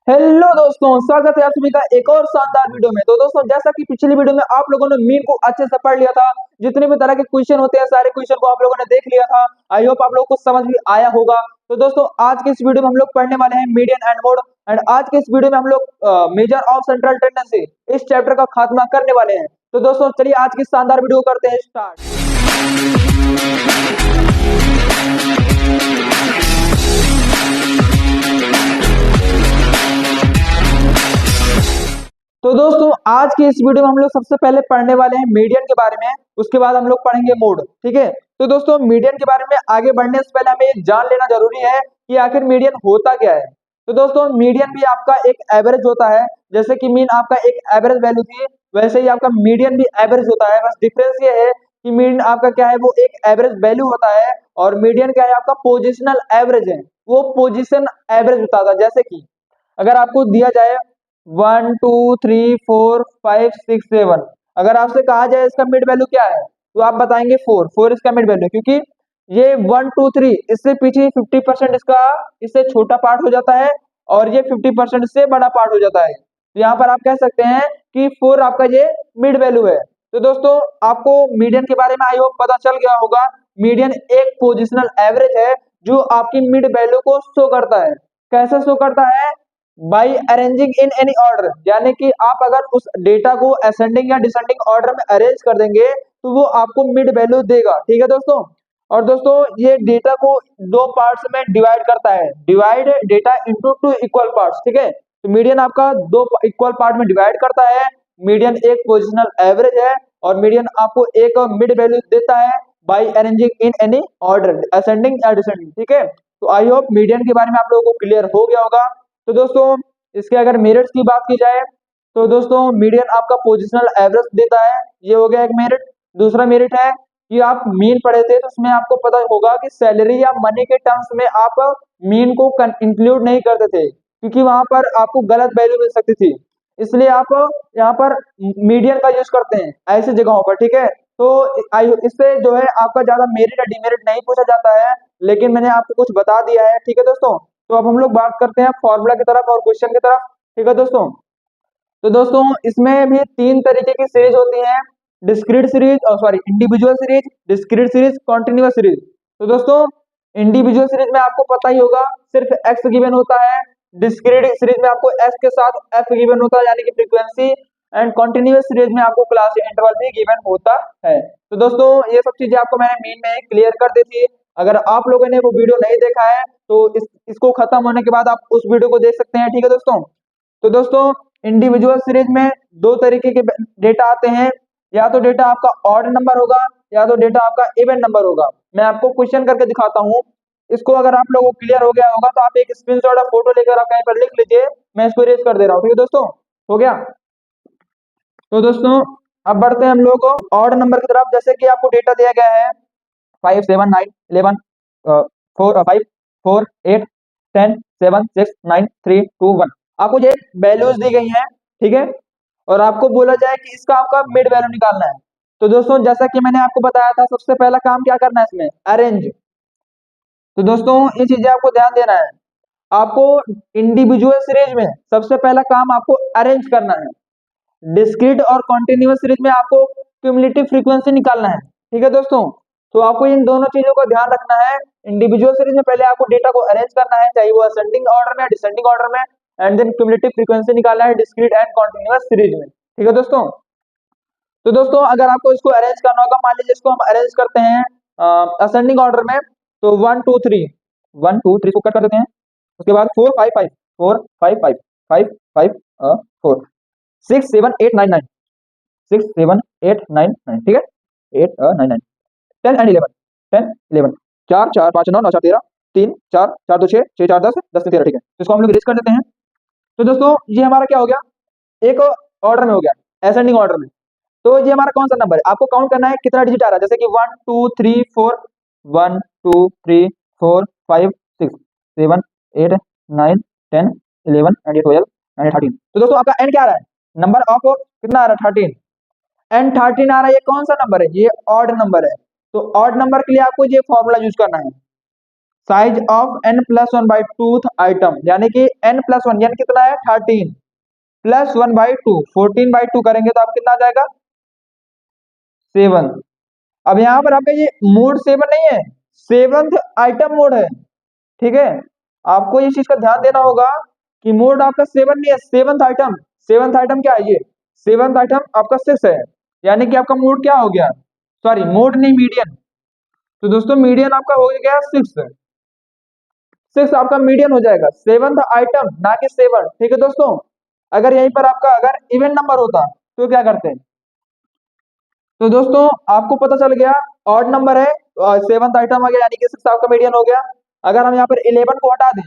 Hello दोस्तों, स्वागत है आप सभी का एक और शानदार वीडियो में। तो दोस्तों, जैसा कि पिछली वीडियो में आप लोगों ने मीन को अच्छे से पढ़ लिया था, जितने भी तरह के क्वेश्चन होते हैं सारे क्वेश्चन को आप लोगों ने देख लिया था। आई होप आप लोगों को समझ भी आया होगा। तो दोस्तों, आज के इस वीडियो में हम लोग पढ़ने वाले हैं मीडियन एंड मोड। एंड आज के इस वीडियो में हम लोग मेजर ऑफ सेंट्रल टेंडेंसी इस चैप्टर का खात्मा करने वाले हैं। तो दोस्तों, चलिए आज की शानदार वीडियो करते हैं स्टार्ट। तो दोस्तों, आज की इस वीडियो में हम लोग सबसे पहले पढ़ने वाले हैं मीडियन के बारे में, उसके बाद हम लोग पढ़ेंगे मोड। ठीक है। तो दोस्तों, मीडियन के बारे में आगे बढ़ने से पहले हमें ये जान लेना जरूरी है कि आखिर मीडियन होता क्या है। तो दोस्तों, मीडियन भी आपका एक एवरेज होता है। जैसे कि मीन आपका एक एवरेज वैल्यू थी, वैसे ही आपका मीडियन भी एवरेज होता है। बस डिफरेंस ये है कि मीन आपका क्या है, वो एक एवरेज वैल्यू होता है, और मीडियन क्या है, आपका पोजिशनल एवरेज है। वो पोजिशन एवरेज बताता है। जैसे कि अगर आपको दिया जाए 1 2 3 4 5 6 7, अगर आपसे कहा जाए इसका मिड वैल्यू क्या है, तो आप बताएंगे 4 इसका मिड वैल्यू, क्योंकि ये 1 2 3 इससे पीछे 50% इसका इससे छोटा पार्ट हो जाता है, और ये 50% से बड़ा पार्ट हो जाता है। तो यहाँ पर आप कह सकते हैं कि 4 आपका ये मिड वैल्यू है। तो दोस्तों, आपको मीडियन के बारे में आई होप पता चल गया होगा। मीडियन एक पोजिशनल एवरेज है जो आपकी मिड वैल्यू को शो करता है। कैसे शो करता है? By arranging in any order, यानी कि आप अगर उस डेटा को असेंडिंग या डिसेंडिंग ऑर्डर में अरेंज कर देंगे तो वो आपको मिड वैल्यू देगा। ठीक है दोस्तों। और दोस्तों, ये डेटा को दो पार्ट्स में डिवाइड करता है। Divide data into two equal parts. ठीक है। तो मीडियन आपका दो इक्वल पार्ट में डिवाइड करता है। मीडियन एक पोजिशनल एवरेज है, और मीडियन आपको एक मिड वैल्यू देता है by arranging in any order, ascending या डिसेंडिंग। ठीक है। तो आई होप मीडियन के बारे में आप लोगों को क्लियर हो गया होगा। तो दोस्तों, इसके अगर मेरिट्स की बात की जाए, तो दोस्तों मीडियन आपका पोजिशनल एवरेज देता है। ये हो गया एक मेरिट। दूसरा मेरिट है कि आप मीन पढ़े थे, तो उसमें आपको पता होगा कि सैलरी या मनी के टर्म्स में आप मीन को इंक्लूड नहीं करते थे, क्योंकि वहां पर आपको गलत वैल्यू मिल सकती थी। इसलिए आप यहाँ पर मीडियन का यूज करते हैं ऐसी जगहों पर। ठीक है। तो इससे जो है आपका ज्यादा मेरिट या डिमेरिट नहीं पूछा जाता है, लेकिन मैंने आपको कुछ बता दिया है। ठीक है दोस्तों। तो अब हम लोग बात करते हैं फॉर्मूला की तरफ और क्वेश्चन की तरफ। ठीक है दोस्तों। तो दोस्तों, इसमें भी तीन तरीके की सीरीज होती है। डिस्क्रीट सीरीज, और sorry individual series, discrete series, continuous series. तो दोस्तों, इंडिविजुअल सीरीज में आपको पता ही होगा सिर्फ एक्स गिवन होता है। डिस्क्रीट सीरीज में आपको एस के साथ एफ गिवन होता है, यानी कि फ्रीक्वेंसी। एंड कॉन्टिन्यूअस सीरीज में आपको क्लास इंटरवल भी गिवन होता है। तो दोस्तों, ये सब चीजें आपको मैंने मीन में क्लियर कर दी थी। अगर आप लोगों ने वो वीडियो नहीं देखा है, तो इसको खत्म होने के बाद आप उस वीडियो को देख सकते हैं। ठीक है दोस्तों। तो दोस्तों, इंडिविजुअल सीरीज में दो तरीके के डेटा आते हैं। या तो डेटा आपका ऑड नंबर होगा, या तो डेटा आपका इवन नंबर होगा। मैं आपको क्वेश्चन करके दिखाता हूँ। इसको अगर आप लोगों को क्लियर हो गया होगा, तो आप एक स्क्रीनशॉट और फोटो लेकर आप कहीं पर लिख लीजिए। मैं इसको इरेज कर दे रहा हूँ। ठीक है दोस्तों, हो गया। तो दोस्तों, अब बढ़ते हैं हम लोग ऑड नंबर की तरफ। जैसे कि आपको डेटा दिया गया है 5 7 9 11 4 5 4 8 10 7 6 9 3 2 1। आपको ये वैल्यूज दी गई हैं। ठीक है। और आपको बोला जाए कि इसका आपका मिड वैल्यू निकालना है। तो दोस्तों, जैसा कि मैंने आपको बताया था, सबसे पहला काम क्या करना है इसमें, अरेंज। तो दोस्तों, ये चीजें आपको ध्यान देना है। आपको इंडिविजुअल सीरीज में सबसे पहला काम आपको अरेंज करना है। डिस्क्रीट और कॉन्टिन्यूअस सीरीज में आपको क्यूमुलेटिव फ्रीक्वेंसी निकालना है। ठीक है दोस्तों। तो आपको इन दोनों चीजों का ध्यान रखना है। इंडिविजुअल सीरीज में पहले आपको डेटा को अरेंज करना है, चाहे वो असेंडिंग ऑर्डर में या डिसेंडिंग ऑर्डर में। एंड देन क्यूमुलेटिव फ्रीक्वेंसी निकालना है डिस्क्रीट एंड कॉन्टिन्यूअस सीरीज में। ठीक है दोस्तों। तो दोस्तों, अगर आपको इसको अरेंज करना होगा, मान लीजिए इसको हम अरेंज करते हैं असेंडिंग ऑर्डर में, तो 1 2 3 1 2 3 को कट कर देते हैं। उसके बाद 4 5 5 4 5 5 5 5 4 6 7 8 9 9 6 7 8 9 9। ठीक है। 8 9 9 10 एंड 11 10 11 4 4 5 9 9 4 13 3 4 4 2 6 6 4 10 10 13। ठीक है। तो इसको हम लोग इरेज कर देते हैं। तो दोस्तों, ये हमारा क्या हो गया, एक ऑर्डर में हो गया, असेंडिंग ऑर्डर में। तो ये हमारा कौन सा नंबर है, आपको काउंट करना है कितना डिजिट आ रहा है। जैसे कि 1 2 3 4 1 2 3 4 5 6 7 8 9 10 11 एंड 12 एंड 13। तो दोस्तों, आपका एंड क्या आ रहा है, नंबर ऑफ कितना आ रहा है, 13। एंड 13 आ रहा है। ये कौन सा नंबर है, ये ऑड नंबर है। तो ऑड नंबर के लिए आपको ये फॉर्मूला यूज करना है। साइज ऑफ n+1/2 आइटम, यानी कि n+1 यानी कितना है 13 +1/2 14/2 करेंगे तो आप कितना आ जाएगा 7। अब यहाँ पर आपका ये मोड 7 नहीं है, 7th आइटम मोड है, ठीक है। आपको इस चीज का ध्यान देना होगा कि मोड आपका 7 नहीं है, 7th आइटम। 7th आइटम क्या है, ये 7th आइटम आपका 6 है, यानी कि आपका मोड क्या हो गया, सॉरी मोड नहीं मीडियन। तो दोस्तों मीडियन आपका हो गया 6, 6 आपका मीडियन हो जाएगा, 7th आइटम ना कि 7, ठीक है दोस्तों। अगर यहीं पर आपका अगर इवन नंबर होता तो क्या करते हैं, तो दोस्तों आपको पता चल गया ऑड नंबर है, 7th आइटम आ गया, यानी कि 6 आपका मीडियन हो गया। अगर हम यहाँ पर 11 को हटा दें,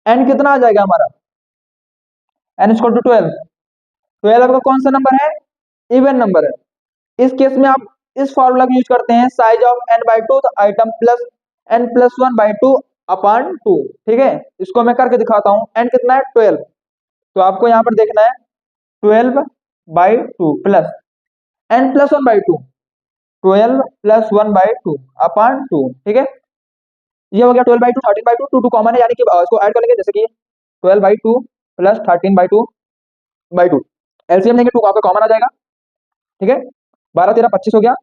एन कितना आ जाएगा हमारा, n इक्वल टू 12। 12 आपका कौन सा नंबर है, इवन नंबर है। इस केस में आप इस फॉर्मूला को यूज करते हैं, size of n/2 item plus n+1/2 upon 2, ठीक है। इसको मैं करके दिखाता हूँ, n कितना है 12, तो आपको यहाँ पर देखना है 12/2 प्लस n+1/2, 12 + 1/2 अपॉन 2, ठीक है। ये हो गया 12/2, 13/2, 2 कॉमन है, यानी कि इसको ऐड कर लेंगे, जैसे कि 12/2 प्लस 13/2 एलसीएम लेंगे 2 का आपका कॉमन आ जाएगा, ठीक है। 12 13 25 हो गया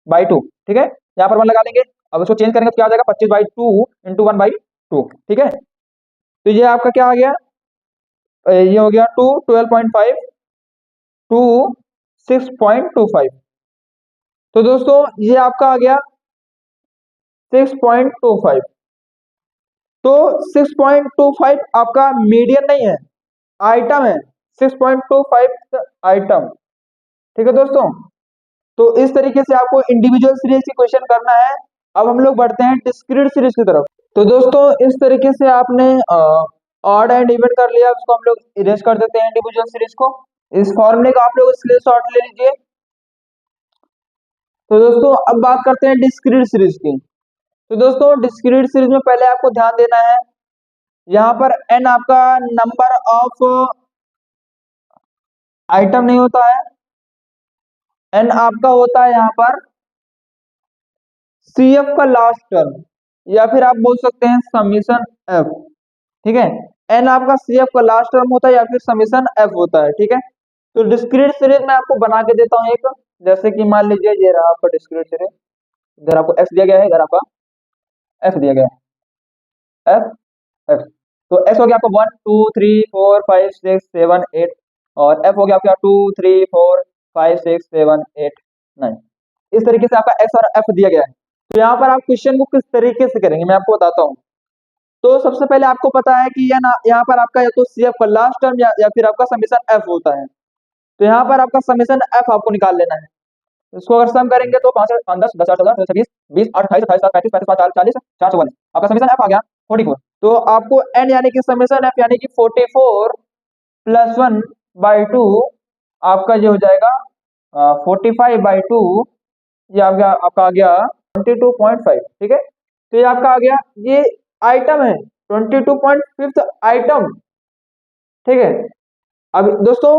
बाई 2, ठीक है। यहाँ पर 1 लगा लेंगे, अब इसको चेंज करेंगे तो क्या आ जाएगा 25/2 × 1/2, ठीक है। तो ये आपका क्या आ गया, ये हो गया 2 12.5 टू 6.25। तो दोस्तों ये आपका आ गया 6.25। तो 6.25 आपका मीडियन नहीं है, आइटम है, 6.25 आइटम, ठीक है दोस्तों। तो इस तरीके से आपको इंडिविजुअल सीरीज की क्वेश्चन करना है। अब हम लोग बढ़ते हैं डिस्क्रीट सीरीज की तरफ। तो दोस्तों इस तरीके से आपने ऑड एंड इवन कर लिया, उसको हम लोग इरेज कर देते हैं इंडिविजुअल सीरीज को। इस फॉर्मूले का आप लोग स्क्रीनशॉट ले लीजिए। तो दोस्तों अब बात करते हैं डिस्क्रीट सीरीज की। तो दोस्तों डिस्क्रीट सीरीज में पहले आपको ध्यान देना है, यहाँ पर n आपका नंबर ऑफ आइटम नहीं होता है, n आपका होता है यहाँ पर CF का लास्ट टर्म, या फिर आप बोल सकते हैं समीशन f, ठीक है। n आपका CF का लास्ट टर्म होता है या फिर समीशन f होता है, ठीक है। तो डिस्क्रीट सीरीज में आपको बना के देता हूँ एक, जैसे कि मान लीजिए ये रहा आपका डिस्क्रीट सीरीज, इधर आपको x दिया गया है, इधर आपका f दिया गया है, f f। तो s हो गया आपका 1 2 3 4 5 6 7 8, और f हो गया आपका 2 3 4 5 6 7 8 9। इस तरीके से आपका x और f दिया गया है। तो यहाँ पर आप क्वेश्चन को किस तरीके से करेंगे मैं आपको बताता हूँ। तो सबसे पहले आपको पता है कि यहाँ पर आपका या तो CF का लास्ट टर्म या फिर आपका समीशन f होता है। तो यहाँ पर आपका समीशन f आपको निकाल लेना है। इसको अगर सम करेंगे तो 5 5 10 10 8 14 20 20 8 28 28 35 35 40 4 44 आपका समीशन f आ गया 44। तो आपको n यानी कि समीशन f यानी कि 44 + 1/2 आपका जो हो जाएगा 45/2, ये आपका आ गया 22.5, ठीक है। तो ये आपका आ गया, ये आइटम है 22.5 आइटम, ठीक है। अब दोस्तों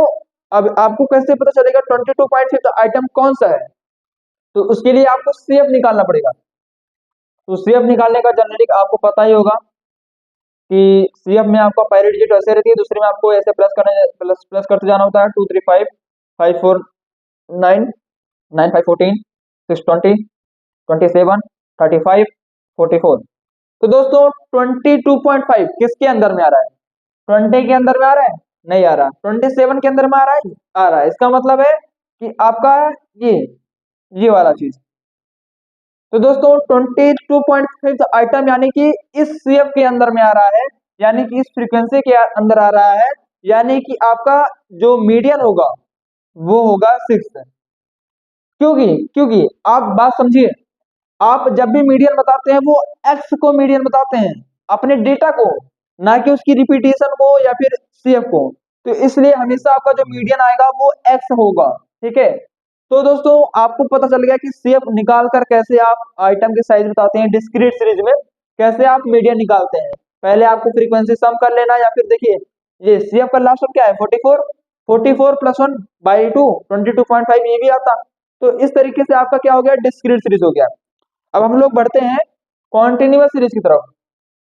अब आपको कैसे पता चलेगा 22.5 आइटम कौन सा है, तो उसके लिए आपको CF निकालना पड़ेगा। तो CF निकालने का जनरली आपको पता ही होगा कि CF में आपका पहली डिजिट ऐसे रहती है, दूसरे में आपको ऐसे प्लस करते जाना होता है, 2 3 5 5 4 9 9 5 14 6 20 27 35 44। तो दोस्तों 22.5 किसके अंदर में आ रहा है, 20 के अंदर में आ रहा है, नहीं आ रहा, 27 के अंदर में आ रहा है, आ रहा है। इसका मतलब है कि आपका ये वाला चीज। तो दोस्तों 22.5 आइटम यानी कि इस CF के अंदर में आ रहा है, यानी कि इस फ्रीक्वेंसी के अंदर आ रहा है, यानी कि आपका जो मीडियन होगा वो होगा 6। क्योंकि क्योंकि आप बात समझिए, आप जब भी मीडियन बताते हैं वो एक्स को मीडियन बताते हैं, अपने डेटा को, ना कि उसकी रिपीटेशन को या फिर CF को। तो इसलिए हमेशा आपका जो मीडियन आएगा वो एक्स होगा, ठीक है। तो दोस्तों आपको पता चल गया कि CF निकाल कर कैसे आप आइटम की साइज बताते हैं, डिस्क्रीट सीरीज में कैसे आप मीडियन निकालते हैं। पहले आपको फ्रीक्वेंसी सम कर लेना, या फिर देखिए ये CF का लास्ट क्या है 44, 44 + 1/2 22.5 ये भी आता। तो इस तरीके से आपका क्या हो गया, डिस्क्रीट सीरीज हो गया। अब हम लोग बढ़ते हैं कॉन्टिन्यूअस सीरीज की तरफ।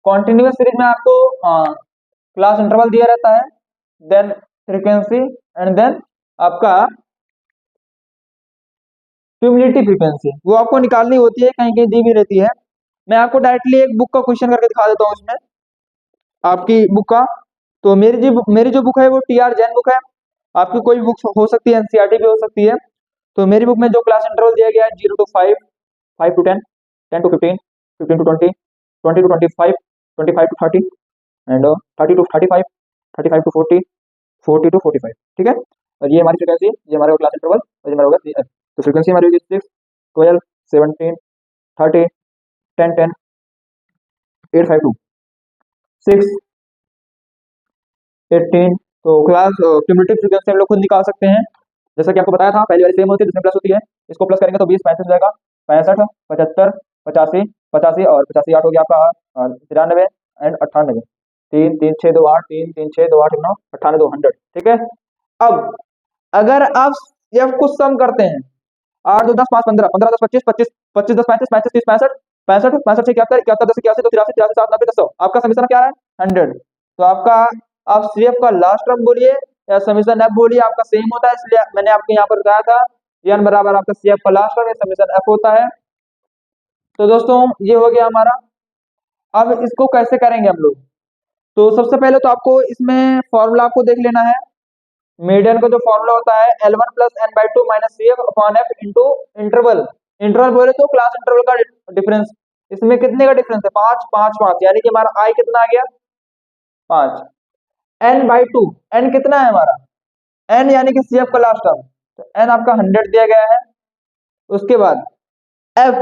कॉन्टिन्यूअस सीरीज में आपको क्लास इंटरवल दिया रहता है, देन फ्रीक्वेंसी एंड देन आपका क्यूमुलेटिव फ्रीक्वेंसी, वो आपको निकालनी होती है, कहीं कहीं दी भी रहती है। मैं आपको डायरेक्टली एक बुक का क्वेश्चन करके दिखा देता हूँ इसमें, आपकी बुक का। तो मेरी जो बुक है वो टी आर जैन बुक है। आपकी कोई बुक हो सकती है, एनसीईआरटी भी हो सकती है। तो मेरी बुक में जो क्लास इंटरवल दिया गया है 0 to 5, 5 to 10, 10 to 15, 15 to 20, 20 to 25, 25 to 30 and 30 to 35, 35 to 40, 40 to 45, ठीक है। और ये हमारी फ्रीक्वेंसी, ये हमारा क्लास इंटरवल, और ये हमारा होगा। तो फ्रीक्वेंसी हमारी होगी 6, 12, 17, 30, 10, 10, 8, 5, 2, 6, 18। तो क्लास क्यूमुलेटिव फ्रीक्वेंसी हम लोग खुद निकाल सकते हैं, जैसा कि आपको बताया था, पहली वाली सेम होती है, दूसरी प्लस होती है। इसको प्लस करेंगे तो 20, 35 हो जाएगा, 65, 75, 85, 85 और 85 8 हो गया आपका, 93 एंड 98, 3 3 6 2 8, 3 3 6 2 8 9 98 2 100, ठीक है। अब अगर आप एफ को सम करते हैं, 8 2 10 5 15, 15 10 25, 25 25 10 35, 35 30 65, 65 65 71, 71 10 81, 83 83 7 90 100, आपका समीकरण क्या है 100। तो आपका आप सीएफ का लास्ट टर्म बोलिए या समीकरण एफ बोलिए, आपका सेम होता है, इसलिए मैंने आपको यहाँ पर बताया था एन बराबर आपका सीएफ का लास्ट टर्म या समीकरण एफ होता है। तो दोस्तों ये हो गया हमारा। अब इसको कैसे करेंगे हम लोग? तो सबसे पहले तो आपको इसमें फॉर्मूला आपको देख लेना है। मीडियन का जो फॉर्मूला होता है L1 plus n by two minus c f upon f into interval. Interval बोले तो क्लास इंटरवल का डिफरेंस। इसमें कितने का डिफरेंस है? 5 5 5, यानी कि हमारा आई कितना आ गया 5। एन बाई टू, एन कितना है हमारा, एन यानी कि सी एफ का लास्ट टर्म, तो एन आपका 100 दिया गया है। उसके बाद एफ,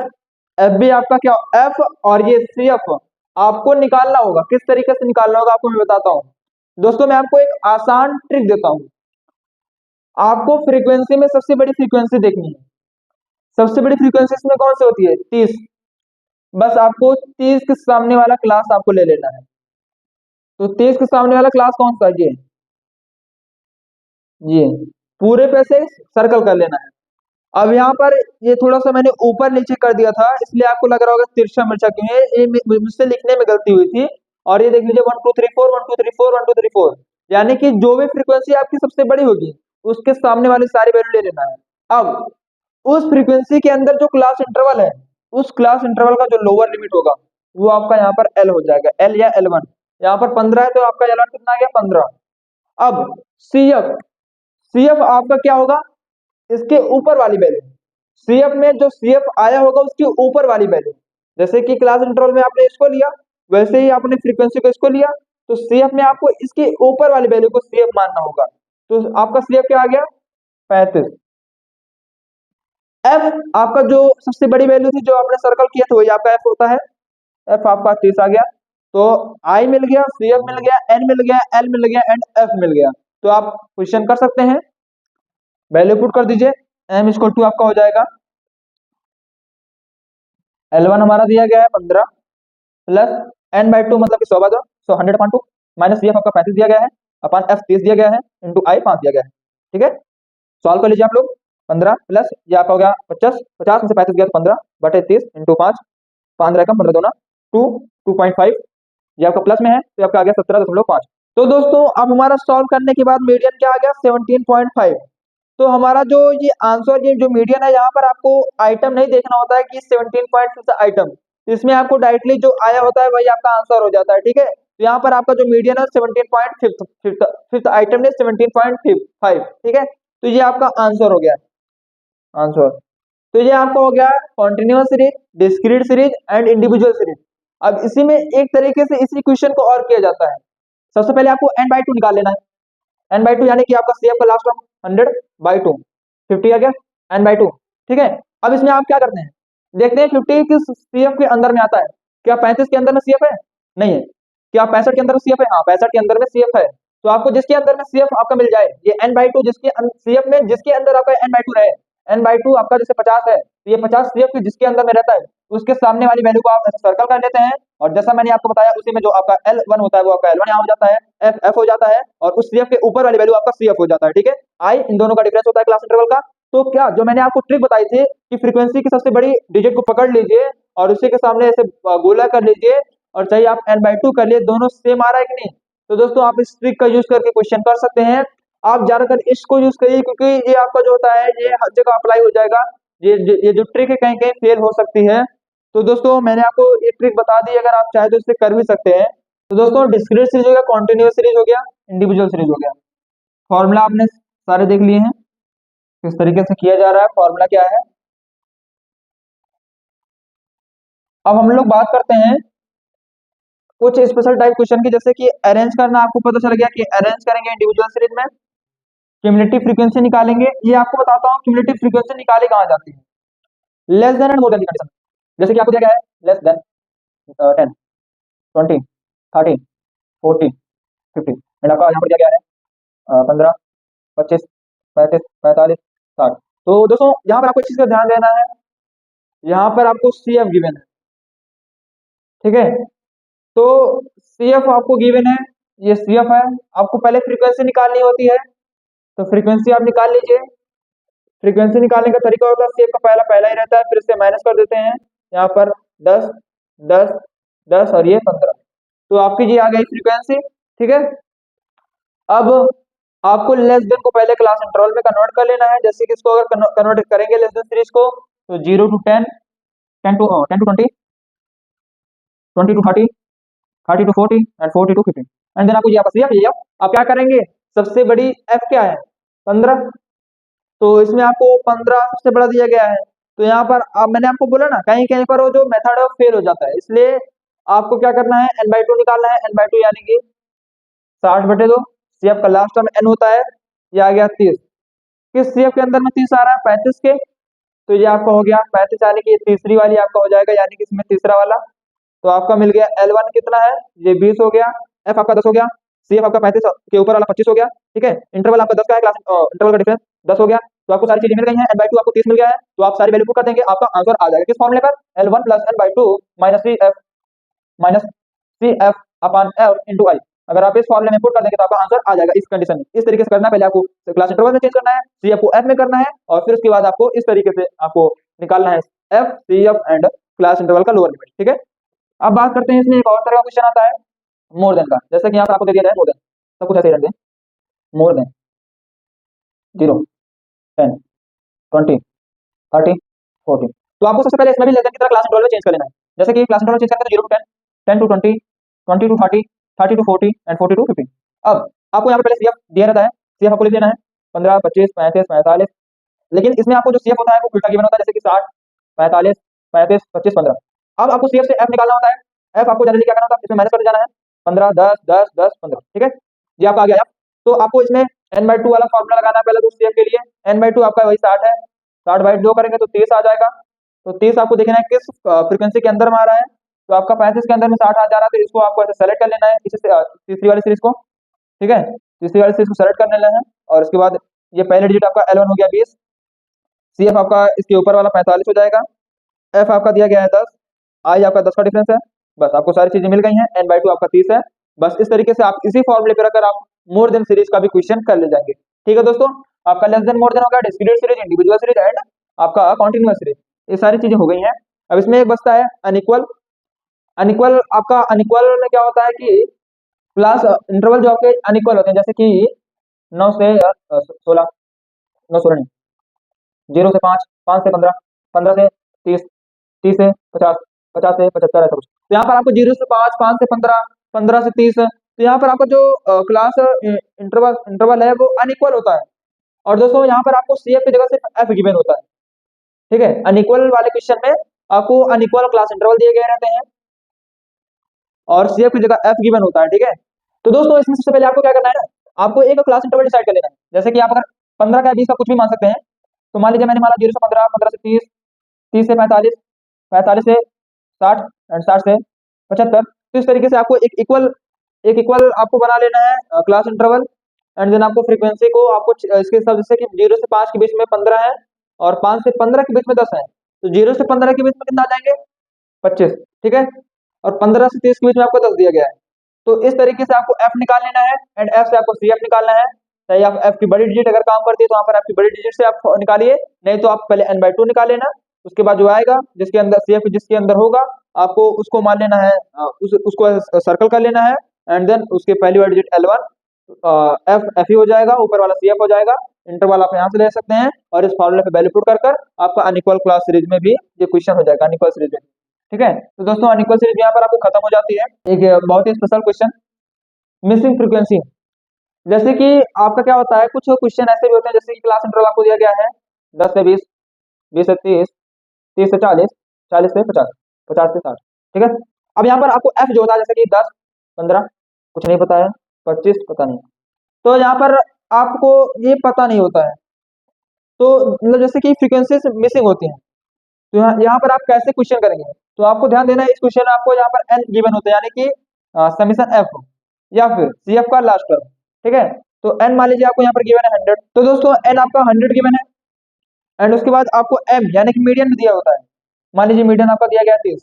एफ भी आपका क्या, एफ और ये सी एफ आपको निकालना होगा। किस तरीके से निकालना होगा आपको मैं बताता हूँ। दोस्तों मैं आपको एक आसान ट्रिक देता हूँ। आपको फ्रीक्वेंसी में सबसे बड़ी फ्रीक्वेंसी देखनी है। सबसे बड़ी फ्रीक्वेंसी इसमें कौन सी होती है? 30। बस आपको 30 के सामने वाला क्लास आपको ले लेना है। तो 30 के सामने वाला क्लास कौन सा? ये पूरे पे से सर्कल कर लेना है। अब यहाँ पर ये थोड़ा सा मैंने ऊपर नीचे कर दिया था, इसलिए आपको लग रहा होगा तिरछा मिर्चा क्यों है, ये मुझसे लिखने में गलती हुई थी। और ये देख लीजिए 1 2 3 4, 1 2 3 4, 1 2 3 4, यानी कि जो भी फ्रीक्वेंसी आपकी सबसे बड़ी होगी उसके सामने वाली सारी वैल्यू ले लेना है। अब उस फ्रीक्वेंसी के अंदर जो क्लास इंटरवल है, उस क्लास इंटरवल का जो लोअर लिमिट होगा वो आपका यहाँ पर एल हो जाएगा, एल या L1। यहाँ पर 15 है तो आपका L1 कितना आ गया 15। अब CF, CF आपका क्या होगा? इसके ऊपर वाली वैल्यू। सीएफ में जो सीएफ आया होगा उसके ऊपर वाली वैल्यू। जैसे कि क्लास इंटरवल में आपने इसको लिया, वैसे ही आपने फ्रीक्वेंसी को इसको लिया, तो सीएफ में आपको इसके ऊपर वाली वैल्यू को सीएफ मानना होगा। तो आपका सीएफ क्या आ गया 35। एफ आपका जो सबसे बड़ी वैल्यू थी जो आपने सर्कल किया था वही आपका एफ होता है। एफ आपका 30 आ गया। तो आई मिल गया, सीएफ मिल गया, एन मिल गया, एल मिल गया एंड एफ मिल गया। तो आप क्वेश्चन कर सकते हैं, वैल्यू पुट कर दीजिए। एम इक्वल टू आपका हो जाएगा L1 हमारा दिया गया है 15 प्लस एन बाई टू मतलब कि 100 by 2, 100 upon 2 minus c f आपका 35 दिया गया है, अपॉन एफ 30 दिया गया है, इंटू आई 5 दिया गया है, ठीक है। सॉल्व कर लीजिए आप लोग। 15 प्लस ये आपका हो गया 50, 50 में से 35 गया तो 15 बटे 30 इंटू 5, 5 रहेगा 15 दूना 2, 2.5, ये आपका प्लस में है तो आपका आ गया 17.5। तो दोस्तों अब हमारा सॉल्व करने के बाद मीडियन क्या आ गया 17.5। तो हमारा जो ये आंसर, ये जो मीडियन है, यहाँ पर आपको आइटम नहीं देखना होता है कि 17.5 आइटम, इसमें आपको डायरेक्टली जो आया होता है वही आपका आंसर हो जाता है, ठीक है। तो यहाँ पर आपका जो मीडियन है 17.5, फिफ्थ आइटम ने 17.5, ठीक है। तो ये आपका आंसर हो गया आंसर। तो ये आपका हो गया continuous series, discrete series and individual series. अब इसी में एक तरीके से इसी क्वेश्चन को और किया जाता है। सबसे पहले आपको n बाई टू निकाल लेना है। n बाई टू यानी कि आपका CF का लास्ट टर्म 100 बाई 2, 50 आ गया n बाई 2, ठीक है। अब इसमें आप क्या करते हैं, देखते हैं 50 किस CF के अंदर में आता है। क्या 35 के अंदर में CF है? नहीं है। क्या 65 के अंदर में CF है? हाँ 65 के अंदर में CF है। तो आपको जिसके अंदर में CF आपका मिल जाए, ये n बाई टू जिसके CF में जिसके अंदर आपका n बाई टू रहे, n बाई टू आपका जैसे 50 है तो ये 50 CF के जिसके अंदर में रहता है उसके सामने वाली वैल्यू को आप सर्कल कर लेते हैं, और जैसा मैंने आपको बताया उसी में जो आपका L1 होता है वो आपका L1 यहाँ हो जाता है, F F हो जाता है, और उस CF के ऊपर वाली वैल्यू आपका CF हो जाता है, ठीक है। I इन दोनों का डिफरेंस होता है क्लास इंटरवल का। तो क्या जो मैंने आपको ट्रिक बताई थी कि फ्रीक्वेंसी की सबसे बड़ी डिजिट को पकड़ लीजिए और उसी के सामने ऐसे गोला कर लीजिए, और चाहे आप n/2 कर लिए, दोनों सेम आ रहा है कि नहीं। तो दोस्तों आप इस ट्रिक का यूज करके क्वेश्चन कर सकते हैं। आप ज्यादातर इसको यूज करिए, क्योंकि ये आपका जो होता है ये हर जगह अप्लाई हो जाएगा। ये जो ट्रिक है कहीं कहीं फेल हो सकती है। तो दोस्तों मैंने आपको ये ट्रिक बता दी, अगर आप चाहे तो इससे कर भी सकते हैं। तो दोस्तों डिस्क्रीट सीरीज हो गया, कॉन्टिन्यूअस सीरीज हो गया, इंडिविजुअल सीरीज हो गया। फॉर्मूला आपने सारे देख लिए हैं, किस तरीके से किया जा रहा है, फॉर्मूला क्या है। अब हम लोग बात करते हैं कुछ स्पेशल टाइप क्वेश्चन की, जैसे कि अरेंज करना। आपको पता चल गया कि अरेंज करेंगे इंडिविजुअल सीरीज में, क्यूमुलेटिव फ्रीक्वेंसी निकालेंगे। ये आपको बताता हूँ क्यूमुलेटिव फ्रीक्वेंसी निकाले कहाँ जाती है, less than and more than की कंडीशन। जैसे कि आपको दिया गया है लेस देन 10, 20, 30, 40, 50, एंड आपका यहाँ पर दिया गया है 15, 25, 35, 45, 60। तो दोस्तों यहाँ पर आपको इस चीज का ध्यान देना है, यहाँ पर आपको सी एफ गिवन है, ठीक है। तो सी एफ आपको गिवन है, ये सी एफ है। आपको पहले फ्रीक्वेंसी निकालनी होती है, तो फ्रीक्वेंसी आप निकाल लीजिए। फ्रीक्वेंसी निकालने का तरीका होता है, सी एफ का पहला पहला ही रहता है, फिर इससे माइनस कर देते हैं। यहाँ पर 10, 10, 10 और ये 15। तो आपकी जी आ गई फ्रीक्वेंसी, ठीक है। अब आपको लेस देन को पहले क्लास इंटरवल में कन्वर्ट कर लेना है। जैसे कि इसको अगर कन्वर्ट करेंगे लेस देन सीरीज को, तो 0 to 10, 10 to 20, 20 to 30, 30 to 40 and 40 to 50। And then आपको ये आपस ये आप क्या करेंगे, सबसे बड़ी एफ क्या है 15, तो इसमें आपको 15 सबसे बड़ा दिया गया है। तो यहाँ पर मैंने आपको बोला ना, कहीं कहीं पर वो जो मेथड है वो फेल हो जाता है, इसलिए आपको क्या करना है, n/2 निकालना है। n/2 यानी कि 60/2। सीएफ का लास्ट टर्म n होता है, ये आ गया 30। किस सीएफ के अंदर में 30 आ रहा है, 35 के। तो ये आपका हो गया 35, यानी कि ये तीसरी वाली आपका हो जाएगा, यानी कि इसमें तीसरा वाला। तो आपका मिल गया L1 कितना है, ये 20 हो गया, F आपका 10 हो गया, CF आपका 35 के ऊपर वाला 25 हो गया, ठीक है। इंटरवल आपका 10 का है, क्लास इंटरवल का डिफरेंस 10 हो गया। तो आपको सारी चीजें मिल गई हैं, n/2 आपको 30 मिल गया है, तो आप सारी वैल्यू पुट कर देंगे, आपका आंसर आ जाएगा किस फॉर्मूले पर, L1 + n/2 -CF upon F into I. अगर आप इस फॉर्मूले में पुट कर देंगे तो आपका आंसर आ जाएगा इस कंडीशन में। इस तरीके से करना है, पहले आपको क्लास इंटरवल में चेंज करना है, CF को F में करना है, और फिर उसके बाद आपको इस तरीके से आपको निकालना है F, CF and class interval का लोअर लिमिट, ठीक है। अब बात करते हैं, इसमें एक और तरह का क्वेश्चन आता है मोर देन का। जैसे कि यहाँ पर आपको दे दिया है मोर देन, सब कुछ ऐसे ही रख दें, मोर देन 0, 10, 20, 30, 40। तो आपको सबसे पहले इसमें भी लेस देन की तरह क्लास इंटरवल में चेंज कर लेना है। जैसे कि क्लास इंटरवल चेंज करते हैं 0 to 10, 10 to 20, 20 to 30, 30 to 40 and 40 to 50। अब आपको यहाँ पर पहले सीएफ दिया रहता है, सीएफ आपको लिख देना है 15, 25, 35, 45। लेकिन इसमें आपको जो सीएफ होता है वो उल्टा गिवन होता है, जैसे कि 60, 45, 35, 25, 15। अब आपको सीएफ से एफ निकालना होता है। एफ आपको जनरली क्या करना होता है, इसमें माइनस करते जाना है, 15, 10, 10, 10, 15, ठीक है। ये आपका आ गया। तो आपको इसमें n/2 वाला फॉर्मूला लगाना है पहले तो सीएफ के लिए। n/2 आपका वही 60 है, 60/2 करेंगे तो 30 आ जाएगा। तो 30 आपको देखना है किस फ्रीक्वेंसी के अंदर में आ रहा है। तो आपका 35 के अंदर में 60 आ जा रहा है, तो इसको आपको ऐसे सेलेक्ट कर लेना है, इसे तीसरी वाली सीरीज को, ठीक है। तीसरी वाली सीरीज को सेलेक्ट कर लेना है, और उसके बाद ये पहले डिजिट आपका L1 हो गया 20, CF आपका इसके ऊपर वाला 45 हो जाएगा, F आपका दिया गया है 10, I आपका 10 का डिफरेंस है। बस आपको सारी चीजें मिल गई हैं, n/2 आपका 30 है। बस इस तरीके से आप इसी फॉर्मूले पर अगर आप मोर देन सीरीज का भी क्वेश्चन कर ले जाएंगे, ठीक है दोस्तों। आपका लेस देन मोर देन होगा, discrete series, individual series and आपका कॉन्टिन्यूअस सीरीज, ये सारी चीजें हो गई हैं। अब इसमें एक बचता है अनइक्वल। अनइक्वल आपका अनइक्वल में क्या होता है कि क्लास इंटरवल जो आपके अनइक्वल होते हैं, जैसे कि 9 से 16, 9 16 नहीं, 0 से 5, 5 से 15, 15 से 30, 30 से 50, 50 से 75, ऐसा कुछ। तो यहाँ पर आपको 0 से 5, 5 से 15, 15 से 30। तो यहाँ पर आपका जो क्लास इंटरवल है वो अनइक्वल होता है। और दोस्तों यहाँ पर आपको CF की जगह सिर्फ F गिवन होता है, ठीक है। अनइक्वल वाले क्वेश्चन में आपको अनइक्वल क्लास इंटरवल दिए गए रहते हैं, और CF की जगह F गिवन होता है, ठीक है। तो दोस्तों इसमें सबसे पहले आपको क्या करना है ना, आपको एक क्लास इंटरवल डिसाइड कर लेना है। जैसे कि आप अगर 15 का 20 का कुछ भी मान सकते हैं। तो मान लीजिए मैंने माना 0 से 15, 15 से 30, 30 से 45, 45 से 60 एंड 60 से 75। तो इस तरीके से आपको एक इक्वल आपको बना लेना है क्लास इंटरवल। एंड देन आपको फ्रीक्वेंसी को आपको इसके हिसाब से कि 0 से 5 के बीच में 15 है, और 5 से 15 के बीच में 10 है। तो 0 से 15 के बीच में कितना आ जाएंगे, 25, ठीक है। और 15 से 30 के बीच में आपको 10 दिया गया है। तो इस तरीके से आपको F निकाल लेना है, एंड F से आपको CF निकालना है। चाहे आप F की बड़ी डिजिट अगर काम करती है तो वहाँ पर आपकी बड़ी डिजिट से आप निकालिए, नहीं तो आप पहले n/2 निकाल लेना, उसके बाद जो आएगा जिसके अंदर CF जिसके अंदर होगा आपको उसको मान लेना है, उसको सर्कल कर लेना है, एंड देन उसके पहली वाली डिजिट L1 एफ ही हो जाएगा, ऊपर वाला CF हो जाएगा। इंटरवल आप यहाँ से ले सकते हैं और इस फॉर्मूले पे वैल्यू पुट कर कर आपका अनइक्वल क्लास सीरीज में भी ये क्वेश्चन हो जाएगा, अनइक्वल सीरीज में। ठीक है, तो दोस्तों अनइक्वल सीरीज यहाँ पर आपको खत्म हो जाती है। एक बहुत ही स्पेशल क्वेश्चन, मिसिंग फ्रीक्वेंसी। जैसे कि आपका क्या होता है, कुछ क्वेश्चन ऐसे भी होते हैं जैसे कि क्लास इंटरवल आपको दिया गया है 10 से 20, 20 से 30, 30 से 40, 40 से 50, 50 से 60। ठीक है, अब यहाँ पर आपको एफ जो होता है जैसे कि 10, 15 कुछ नहीं पता है, 25 पता नहीं, तो यहाँ पर आपको ये पता नहीं होता है, तो मतलब जैसे कि फ्रीक्वेंसी मिसिंग होती है, तो यहाँ पर आप कैसे क्वेश्चन करेंगे, तो आपको ध्यान देना है इस क्वेश्चन में आपको यहाँ पर एन गिवन होता है, यानी कि समीशन एफ या फिर CF का लास्ट टर्म। ठीक है, तो एन मान लीजिए आपको यहाँ पर गिवन है 100, तो दोस्तों एन आपका 100 गिवन है, एंड उसके बाद आपको एम यानी कि मीडियन दिया होता है, मान लीजिए मीडियन आपका दिया गया 30,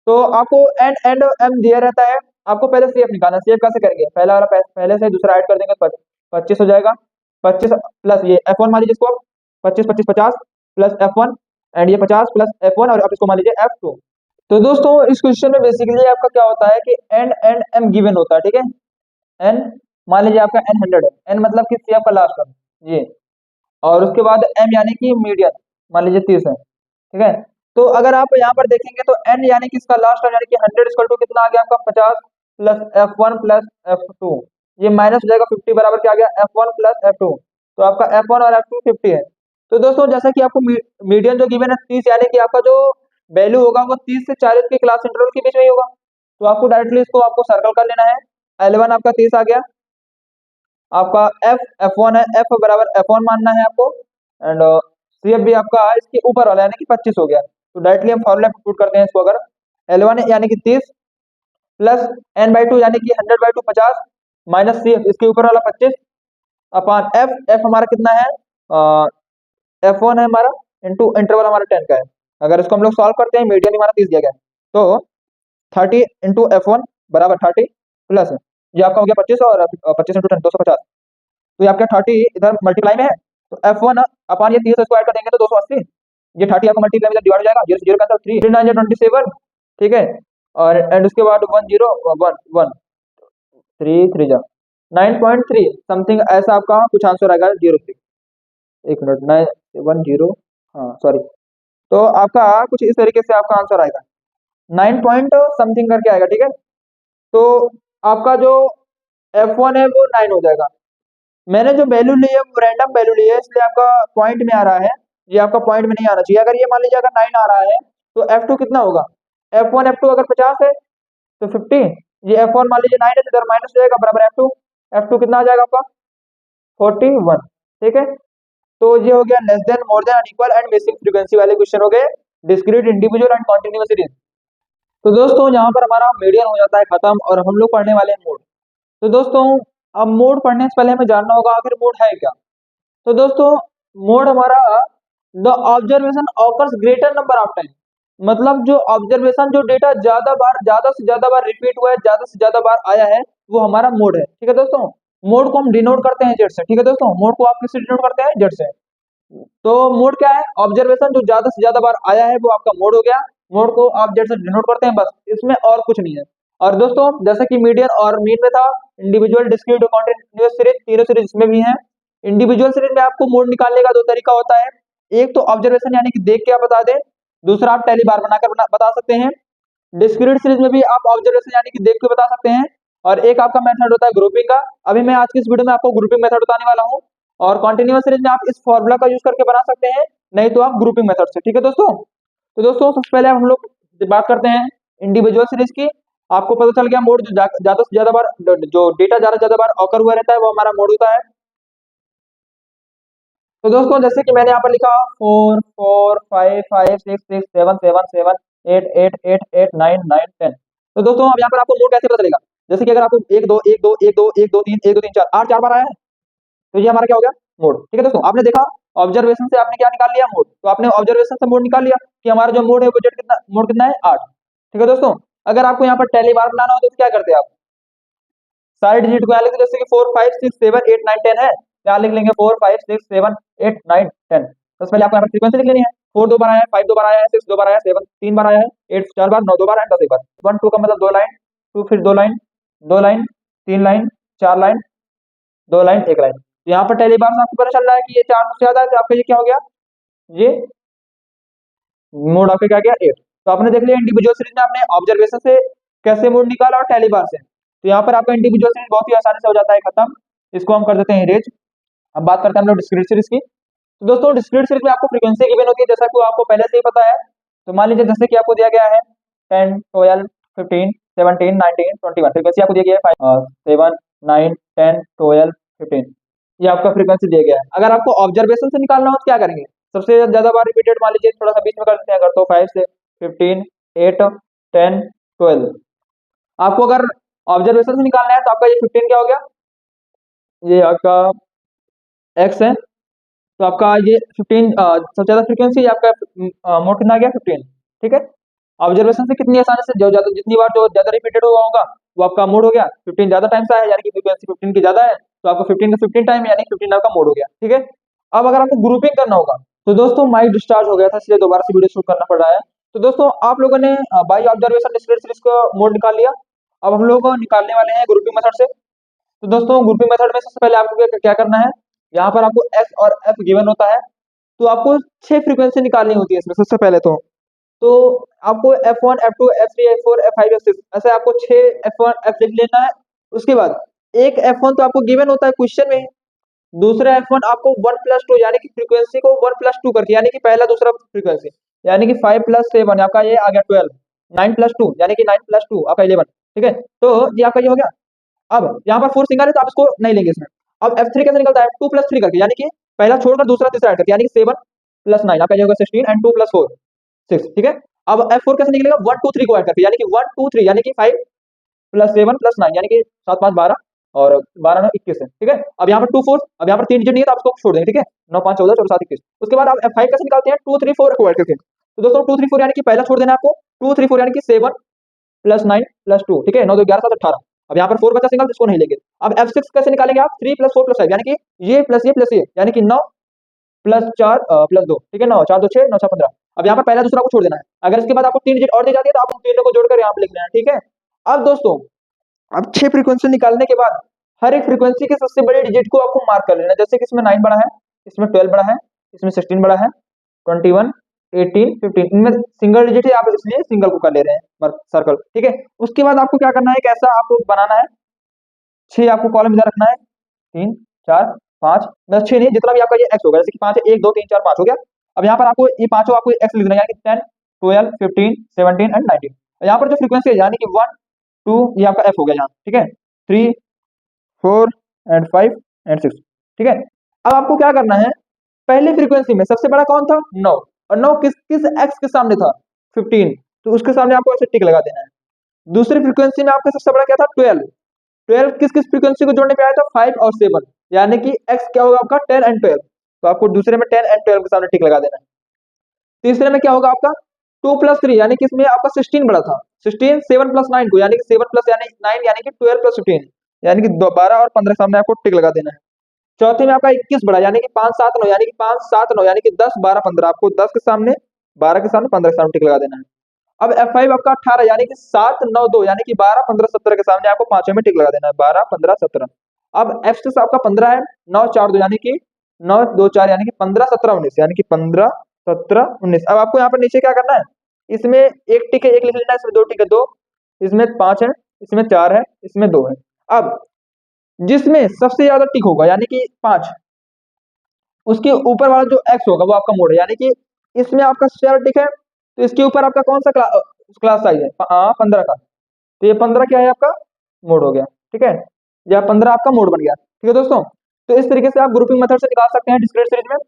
तो आपको एन एंड एम दिया रहता है, आपको पहले CF निकालना। CF कैसे करेंगे, पहला वाला पहले से दूसरा ऐड कर देंगे तो 25 हो जाएगा, 25 प्लस ये F1 मान लीजिए इसको आप 25 25 50 प्लस F1, एंड ये 50 प्लस F1 और आप इसको मान लीजिए F2। तो दोस्तों इस क्वेश्चन में बेसिकली आपका क्या होता है कि एन एंड एम गिवन होता है। ठीक है, एन मान लीजिए आपका एन 100 है, एन मतलब कि CF का लास्ट टर्म ये, और उसके बाद एम यानी कि मीडियन मान लीजिए 30 है। ठीक है, तो अगर आप यहाँ पर देखेंगे तो एन यानी कि इसका लास्ट टर्म यानी कि 100 इक्वल टू कितना आ गया आपका 50 प्लस F1 प्लस F2, ये माइनस हो जाएगा 50 बराबर क्या आ गया F1 प्लस F2, तो आपका F1 और F2 50 है। तो दोस्तों जैसा कि आपको मीडियन जो गिवन है 30, यानी कि आपका जो वैल्यू होगा वो 30 से 40 के क्लास इंटरवल के बीच में ही होगा, तो आपको डायरेक्टली इसको आपको सर्कल कर लेना है। L1 आपका 30 आ गया, आपका F1 है, F बराबर F1 मानना है आपको, एंड CF भी आपका इसके ऊपर वाला यानी कि 25 हो गया, तो डायरेक्टली हम फॉर्मूला पुट करते हैं इसको, अगर L1 यानी कि 30 प्लस n/2 यानी कि 100/2 50 माइनस CF इसके ऊपर वाला 25 अपॉन F हमारा कितना है, F1 है हमारा, इंटू इंटरवल हमारा 10 का है। अगर इसको हम लोग सॉल्व करते हैं, मीडियन हमारा 30 दिया गया है, तो 30 इंटू F1 बराबर 30 प्लस ये आपका हो गया 25 और 25 इंटू 10 250, तो ये आपका 30 इधर मल्टीप्लाई में है, तो F1 अपॉन ये 30 इसको ऐड कर देंगे तो 280, ये 30 आपको मल्टीप्लाई में डिवाइड हो जाएगा, 0 से 0 कैंसिल, 3 9 27। ठीक है, और एंड उसके बाद 1 0 1 1 3 3 जा 9.3 समथिंग ऐसा आपका कुछ आंसर आएगा 06, एक मिनट 910, हाँ सॉरी, तो आपका कुछ इस तरीके से आपका आंसर आएगा 9 पॉइंट समथिंग करके आएगा। ठीक है, तो आपका जो F1 है वो 9 हो जाएगा। मैंने जो वैल्यू ली है वो रैंडम वैल्यू ली है, इसलिए आपका पॉइंट में आ रहा है, ये आपका पॉइंट में नहीं आना चाहिए। अगर ये मान लीजिए अगर 9 आ रहा है तो F2 कितना होगा, F1 F2 अगर 50 है तो 50, ये F1 मान लीजिए 9 है तो इधर माइनस हो जाएगा बराबर F2, F2 कितना आ जाएगा आपका 41। ठीक है, तो ये हो गया less than, more than, unequal and missing frequency वाले क्वेश्चन हो गए, discrete, individual and continuous series. तो दोस्तों यहाँ पर हमारा मीडियन हो जाता है खत्म और हम लोग पढ़ने वाले हैं मोड। तो दोस्तों अब मोड पढ़ने से पहले हमें जानना होगा आखिर मोड है क्या। तो दोस्तों मोड हमारा the observation occurs greater number of time, मतलब जो ऑब्जर्वेशन जो डेटा ज्यादा से ज्यादा बार रिपीट हुआ है, ज्यादा से ज्यादा बार आया है, वो हमारा मोड है। ठीक है दोस्तों, मोड को हम डिनोट करते हैं जेड से। ठीक है दोस्तों, मोड को आप किससे डिनोट करते हैं, जेड से। तो मोड क्या है, ऑब्जर्वेशन जो ज्यादा से ज्यादा बार आया है वो आपका मोड हो गया, मोड को आप जेड से डिनोट करते हैं, बस इसमें और कुछ नहीं है। और दोस्तों जैसे कि मीडियन और मीन में था, इंडिविजुअल, डिस्क्रीट और कॉन्टिन्यूअस सीरीज, तीनों सीरीज इसमें भी है। इंडिविजुअल सीरीज में आपको मोड निकालने का दो तरीका होता है, एक तो ऑब्जर्वेशन यानी कि देख के आप बता दें, दूसरा आप टैली बार बनाकर बता सकते हैं। डिस्क्रीट सीरीज में भी आप ऑब्जर्वेशन यानी कि देख के बता सकते हैं, और एक आपका मेथड होता है ग्रुपिंग का, अभी मैं आज की इस वीडियो में आपको ग्रुपिंग मेथड बताने वाला हूँ। और कॉन्टिन्यूअस सीरीज में आप इस फॉर्मूला का यूज करके बना सकते हैं, नहीं तो आप ग्रुपिंग मेथड से। ठीक है दोस्तों, तो दोस्तों सबसे पहले हम लोग बात करते हैं इंडिविजुअल सीरीज की। आपको पता चल गया मोड जो ज्यादा से ज्यादा बार, जो डेटा ज्यादा से ज्यादा बार ऑकर हुआ रहता है वो हमारा मोड होता है। तो दोस्तों जैसे कि मैंने यहाँ पर लिखा 4 4 5 5 6 6 7 7 7 8 8 8 8 9 9 10। तो दोस्तों अब यहाँ पर आपको मोड कैसे पता चलेगा, जैसे कि अगर आपको 1 2 1 2 1 2 1 2 3 1 2 3 4 8 4 बार आया है, तो ये हमारा क्या हो गया, मोड। ठीक है दोस्तों, आपने देखा ऑब्जर्वेशन से आपने क्या निकाल लिया, मोड। तो आपने ऑब्जर्वेशन से मोड निकाल लिया कि हमारा जो मोड है वो जेड कितना, मोड कितना है 8। ठीक है दोस्तों, अगर आपको यहाँ पर टैली बार बनाना हो तो क्या करते हैं आप, सारे डिजिट को यहाँ लिख, जैसे कि 4 5 6 7 8 9 10 है, यहाँ लिख लेंगे 4 5 6 7 8 9 10। तो पहले आपको यहाँ पर फ्रीक्वेंसी लिख लेनी है, 4 2 बार आया है, 5 2 बार आया है, 6 2 बार आया है, 7 3 बार आया है, 8 4 बार, 9 2 बार एंड 10 एक बार। 1 2 का मतलब 2 लाइन, 2 फिर 2 line, 2 line, 3 line, 4 line, 2 line, 1 line. यहाँ पर टैली बार से आपको पता चल रहा है कि ये 4 से ज्यादा है, तो आपका ये क्या हो गया, ये मोड आपका क्या गया 8। तो आपने देख लिया इंडिविजुअल सीरीज में आपने ऑब्जर्वेशन से कैसे मोड निकाला और टैली बार से। तो यहाँ पर आपका इंडिविजुअल सीरीज बहुत ही आसानी से हो जाता है खत्म। इसको हम कर देते हैं इरेज। अब बात करते हैं हम लोग डिस्क्रीट सीरीज की। तो दोस्तों डिस्क्रीट सीरीज में आपको फ्रीक्वेंसी गिवन होती है, जैसा कि आपको पहले से ही पता है। तो मान लीजिए जैसे कि आपको दिया गया है 10 12 15 17 19 21 फ्रीक्वेंसी आपको दिया गया है 7 9 10 12 15, ये आपका फ्रीक्वेंसी दिया गया है। अगर आपको ऑब्जर्वेशन से निकालना हो तो क्या करेंगे, सबसे ज्यादा बार रिपीटेड मान लीजिए थोड़ा सा बीच में कर देते हैं अगर, तो 5 से 15 8 10 12। आपको अगर ऑब्जर्वेशन से निकालना है तो आपका ये 15 क्या हो गया, ये आपका एक्स है, तो आपका ये 15 सबसे ज्यादा फ्रीक्वेंसी आपका मोड कितना आ गया 15। ठीक है, ऑब्जर्वेशन से कितनी आसानी से जो ज्यादा जितनी बार जो ज्यादा रिपीटेड हुआ होगा वो आपका मोड हो गया। 15 ज्यादा टाइम से आया यानी कि फ्रीक्वेंसी 15 की ज्यादा है, तो आपको 15 का 15 टाइम यानी 15 आपका मोड हो गया। ठीक है, अब अगर आपको ग्रुपिंग करना होगा तो दोस्तों माइक डिस्चार्ज हो गया था इसलिए दोबारा से वीडियो शूट करना पड़ रहा है। तो दोस्तों आप लोगों ने बाई ऑब्जर्वेशन डिस्क्रीट सीरीज का मोड निकाल लिया। अब हम लोग निकालने वाले हैं ग्रुपिंग मेथड से। तो दोस्तों ग्रुपिंग मेथड में सबसे पहले आपको क्या करना है, यहाँ पर आपको एस और एफ गिवन होता है, तो आपको 6 फ्रीक्वेंसी निकालनी होती है इसमें सबसे पहले। तो आपको F1 F2 F3 F4 F5 F6 ऐसे आपको 6 F1 F लिख लेना है। उसके बाद एक F1 तो आपको गिवन होता है क्वेश्चन में, दूसरा F1 आपको 1 + 2 यानी कि फ्रीक्वेंसी को 1 + 2 करके यानी कि पहला दूसरा फ्रीक्वेंसी यानी कि 5 + 7 आपका ये आ गया 12, 9 + 2 यानी कि 9 + 2 आपका 11। ठीक है, तो ये आपका ये हो गया। अब यहाँ पर 4 सिंगल है तो आप इसको नहीं लेंगे इसमें। अब F3 कैसे निकलता है, 2 + 3 करके यानी कि पहला छोड़कर दूसरा तीसरा ऐड करके यानी कि 7 + 9 आपका ये होगा 16 एंड 2 + 4 6। ठीक है, अब F4 कैसे निकलेगा, 1 2 3 को ऐड करके यानी कि 1 2 3 यानी कि 5 + 7 + 9 यानी कि 7 5 12 और 12 9 21 है। ठीक है, अब यहाँ पर 2 4, अब यहाँ पर 3 डिजिट नहीं है तो आप इसको छोड़ देंगे। ठीक है, 9 5 14 14 7 21। उसके बाद आप F5 कैसे निकालते हैं, 2 3 4 को ऐड करके। तो दोस्तों 2 3 4 यानी कि पहला छोड़ देना है आपको, 2 3 4 यानी कि 7 + 9 + 2। ठीक है, 9 2 11 7 18। अब यहाँ पर 4 बचा सिंगल, इसको नहीं लेंगे। अब F6 कैसे निकालेंगे आप, 3 + 4 + 5 यानी कि ये प्लस ये यानी कि 9 + 4 + 2। ठीक है, 9 4 2 6 9 6 15। अब यहाँ पर पहला दूसरा को छोड़ देना है। अगर इसके बाद आपको 3 डिजिट और दी जाती है तो आप उन तीनों को जोड़कर यहाँ पे लिखना है। ठीक है, अब दोस्तों अब 6 फ्रीक्वेंसी निकालने के बाद हर एक फ्रीक्वेंसी के सबसे बड़े डिजिट को आपको मार्क कर लेना है। जैसे कि इसमें 9 बड़ा है, इसमें 12 बड़ा है, इसमें 16 बड़ा है, 21 18 15 इनमें सिंगल डिजिट है, आप इसलिए सिंगल को कर ले रहे हैं सर्कल। ठीक है, उसके बाद आपको क्या करना है, एक ऐसा आपको बनाना है, 6 आपको कॉलम इधर रखना है, 3 4 5 10 6 नहीं, जितना भी आपका ये एक्स होगा, जैसे कि 5 है 1 2 3 4 5 हो गया। अब यहाँ पर आपको ये पांचों आपको एक्स लिखना है यानी कि 10 12 15 17 एंड 19। यहाँ पर जो फ्रीक्वेंसी है यानी कि 1 2 ये आपका एफ हो गया यहाँ। ठीक है, 3 4 एंड 5 एंड 6। ठीक है, अब आपको क्या करना है, पहले फ्रीक्वेंसी में सबसे बड़ा कौन था 9, और 9 किस किस एक्स के सामने था 15, तो उसके सामने आपको ऐसे टिक लगा देना है। दूसरी फ्रीक्वेंसी में आपका सबसे बड़ा क्या था 12, 12 किस किस फ्रीक्वेंसी को जोड़ने पे आया था 5 और 7 यानी कि x क्या होगा आपका 10 एंड 12, तो आपको दूसरे में 10 एंड 12 के सामने टिक लगा देना है। तीसरे में क्या होगा आपका 2 + 3 यानी कि इसमें आपका 16 बड़ा था, 16 7 + 9 को यानी कि 7 + यानी 9 यानी कि 12 + 15 यानी कि 12 और 15 सामने आपको टिक लगा देना है। चौथे में आपका 21 बड़ा यानी कि 5 7 9 यानी कि 5 7 9 यानी कि 10 12 15 आपको 10 के सामने 12 के सामने 15 के सामने टिक लगा देना है। अब F5 आपका 18 यानी कि 7 9 2 यानी कि 12 15 17 के सामने आपको पांचों में टिक लगा देना है 12 15 17। अब F6 आपका 15 है, 9 4 2 यानी कि 9 2 4 यानी कि 15 17 19 यानी कि 15 17 19। अब आपको यहाँ पर नीचे क्या करना है, इसमें एक टिक है एक लिख लेना है, इसमें 2 टिक है 2, इसमें 5 है, इसमें 4 है, इसमें 2 है। अब जिसमें सबसे ज्यादा टिक होगा यानी कि 5, उसके ऊपर वाला जो एक्स होगा वो आपका मोड है, यानी कि इसमें आपका सबसे ज्यादा टिक है तो इसके ऊपर आपका कौन सा क्लास साइज है 15 का, तो ये 15 क्या है आपका मोड हो गया। ठीक है, या 15 आपका मोड बन गया। ठीक है दोस्तों, तो इस तरीके से आप ग्रुपिंग मेथड से निकाल सकते हैं डिस्क्रीट सीरीज में।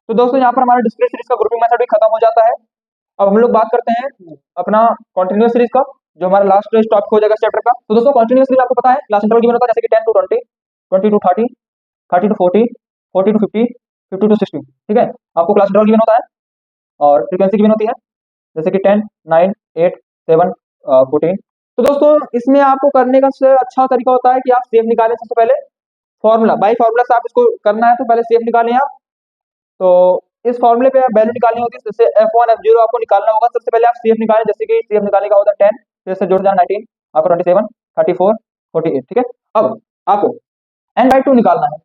तो दोस्तों यहाँ पर हमारा डिस्क्रीट सीरीज का ग्रुपिंग मेथड भी खत्म हो जाता है। अब हम लोग बात करते हैं अपना कॉन्टिन्यूअस सीरीज का, जो हमारा लास्ट टॉपिक हो जाएगा चैप्टर का। तो दोस्तों कॉन्टिन्यूअस सीरीज आपको पता है क्लास इंटरवल गिवन होता है, जैसे कि 10 to 20 20 to 30 30 to 40 40 to 50 50 to 60। ठीक है, आपको क्लास इंटरवल गिवन होता है और फ्रीक्वेंसी गिवन होती है, जैसे कि 10 9 8 7 14। तो दोस्तों इसमें आपको करने का सबसे अच्छा तरीका होता है कि आप सेफ निकालें। सबसे पहले फॉर्मूला बाई फॉर्मूला से आप इसको करना है, तो पहले सेफ निकालें आप। तो इस फॉर्मूले पे वैल्यू निकालनी होती है, जैसे F1 F0 आपको निकालना होगा। सबसे पहले आप CF निकालें, जैसे कि CF निकालने का होता है 10, फिर से जोड़ जाना 19, आपको 27, 34, 48, ठीक है। अब आपको n/2 निकालना है।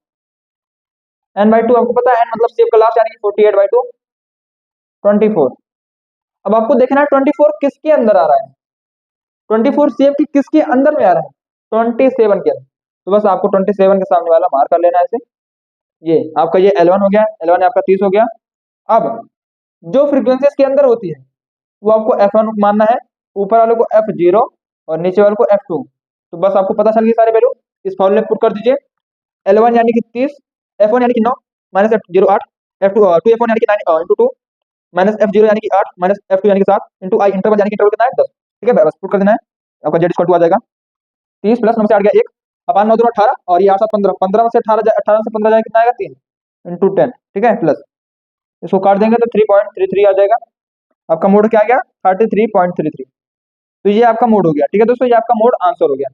n/2 आपको पता है, n मतलब CF का लास्ट, यानी कि 48/2 24। अब आपको देखना है 24 किसके अंदर आ रहा है, 24 CF की किसके अंदर में आ रहा है, 27 के अंदर। तो बस आपको 27 के सामने वाला मार कर लेना है ऐसे। ये आपका ये L1 हो गया, L1 आपका 30 हो गया। अब जो फ्रीक्वेंसी इसके अंदर होती है वो आपको F1 मानना है, ऊपर वाले को F0 और नीचे वाले को F2। तो बस आपको पता चल गई सारे वैल्यू, इस फॉर्मूले पुट कर दीजिए। L1 यानी कि 30, F1 यानी कि 9 माइनस F0 8, F2 2F1 यानी कि 9 इंटू 2 माइनस F0 यानी कि 8 माइनस F2 यानी कि 7 इंटू आई इंटरवल यानी कि इंटरवल कितना है 10, ठीक है। बस पुट कर देना है, आपका Z इक्वल टू आ जाएगा 30 प्लस 9 से 8 गया 1, अपान 9 2 18, और ये 8 7 15, 15 में से 18 से 15 जाएगा कितना आएगा 3 इंटू 10, ठीक है। प्लस इसको काट देंगे तो 3.33 आ जाएगा। आपका मोड क्या आ गया 33.33। तो ये आपका मोड हो गया, ठीक है दोस्तों, ये आपका मोड आंसर हो गया।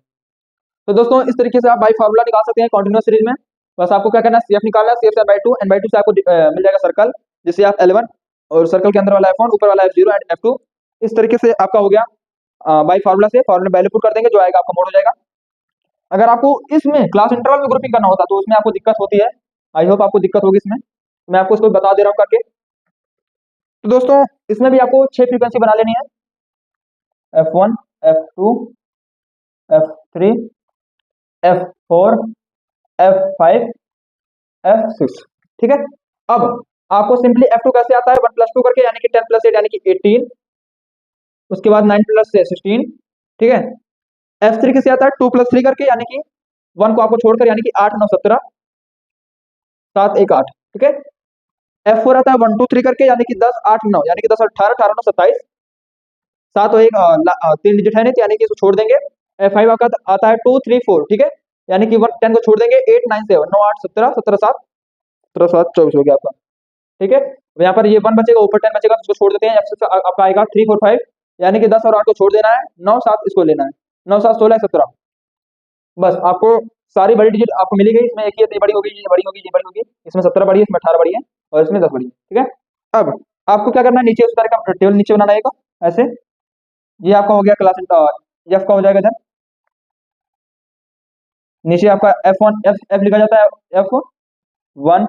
तो दोस्तों इस तरीके से आप बाई फार्मूला निकाल सकते हैं कंटिन्यूअस सीरीज में। बस आपको क्या करना है, CF निकालना है, CF से n/2, n/2 से आपको मिल जाएगा सर्कल, जिससे आप L1 और सर्कल के अंदर वाला F1, ऊपर वाला F0 एंड F2। इस तरीके से आपका हो गया बाई फार्मूला से, फार्मूला वैल्यू पुट कर देंगे, जो आएगा आपका मोड हो जाएगा। अगर आपको इसमें क्लास इंटरवल में ग्रुपिंग करना होता तो उसमें आपको दिक्कत होती है, आई होप आपको दिक्कत होगी इसमें, मैं आपको इसको बता दे रहा हूँ करके। तो दोस्तों इसमें भी आपको 6 फ्रीक्वेंसी बना लेनी है, F1 F2 F3 F4 F5 F6, ठीक है। अब आपको सिंपली F2 कैसे आता है, 1 + 2 करके, यानी कि 10 + 8 यानी कि 18, उसके बाद 9 + 16, ठीक है। F3 कैसे आता है, 2 + 3 करके, यानी कि 1 को आपको छोड़कर, यानी कि 8 9 17 7 1 8, ठीक है। F4 आता है 1 2 3 करके, यानी कि 10 8 9, यानी कि 10 18 18 9 27, 7 और 1 3 डिजिट है नहीं, यानी कि इसको छोड़ देंगे। F5 आपका आता है 2 3 4, ठीक है, यानी कि 1 10 को छोड़ देंगे, 8 9 7 9 8 17 17 7 17 7 24 हो गया आपका, ठीक है। अब यहाँ पर ये 1 बचेगा, ऊपर 10 बचेगा, तो इसको छोड़ देते हैं। F6 आपका आएगा 3 4 5, यानी कि 10 और 8 को छोड़ देना है, 9 7 इसको लेना है, 9 7 16 17। बस आपको सारी बड़ी डिजिट आपको मिली गई, इसमें एक ही बड़ी होगी, ये बड़ी होगी, ये बड़ी होगी, इसमें 17 बड़ी है, इसमें 18 बड़ी है, और इसमें 10 बड़ी है, ठीक है। अब आपको क्या करना है, नीचे उस तरह का टेबल नीचे बनाना है ऐसे। ये आपका हो गया क्लास, ये आपका हो जाएगा इधर, नीचे आपका F1 F लिखा जाता है, F1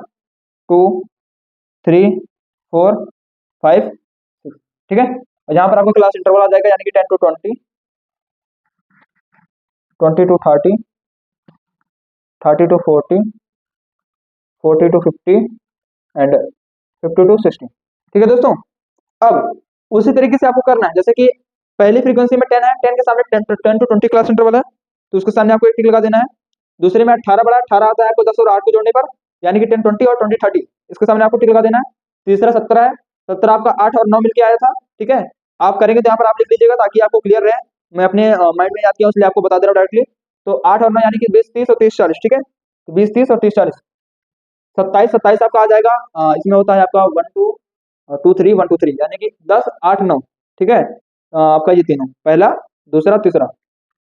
2 3 4 5 6, ठीक है। और यहाँ पर आपको क्लास इंटरवल आ जाएगा, यानी कि 10 to 20, 20 to 30, 30 to 40, 40 to 50 and 50 to 60, ठीक है दोस्तों। अब उसी तरीके से आपको करना है, जैसे कि पहली फ्रीक्वेंसी में 10 है, 10 के सामने 10 to 20 क्लास इंटरवल है, तो उसके सामने आपको एक टिक लगा देना है। दूसरे में 18 बड़ा 18 आता है आपको 10 और 8 को जोड़ने पर, यानी कि 10 20 और 20 30, इसके सामने आपको टिक लगा देना है। तीसरा 17 है, 17 आपका 8 और 9 मिलके आया था, ठीक है। आप करेंगे तो यहाँ पर आप लिख लीजिएगा, ताकि आपको क्लियर रहे, मैं अपने माइंड में याद किया इसलिए आपको बता दे रहा हूँ डायरेक्टली। तो 8 और 9 यानी कि 20 30 और 30 40, ठीक है। तो 20 30 और 30 40, 27 27 आपका आ जाएगा। इसमें होता है आपका 1 2 2 3 1 2 3, यानी कि 10 8 9, ठीक है। आपका ये तीनों, पहला दूसरा तीसरा।